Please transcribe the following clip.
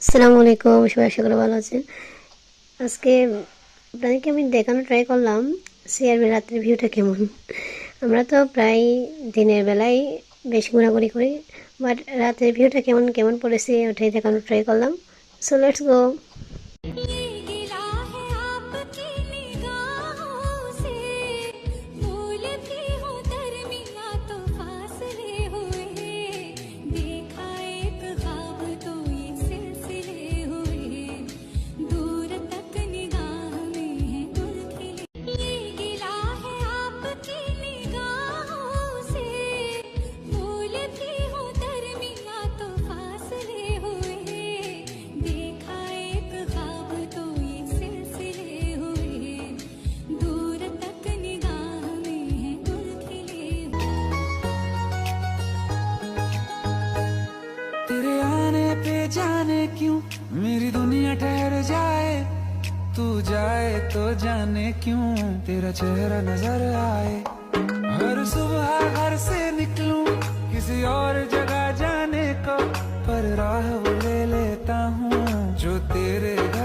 আসসালামু আলাইকুম, সবাই আশা করি ভালো আছেন। আজকে আপনাদেরকে আমি দেখানোর ট্রাই করলাম সিআরবি রাত্রের ভিউটা কেমন। আমরা তো প্রায় দিনের বেলায় বেশ ঘোরাঘুরি করি, বাট রাতের ভিউটা কেমন কেমন পড়েছে ওটাই দেখানোর ট্রাই করলাম। So let's go. तेरे आने पे जाने क्यों मेरी दुनिया ठहर जाए। तू जाए तो जाने क्यों तेरा चेहरा नजर आए। हर सुबह घर से निकलूं किसी और जगह जाने को, पर राह वो ले लेता हूँ जो तेरे घर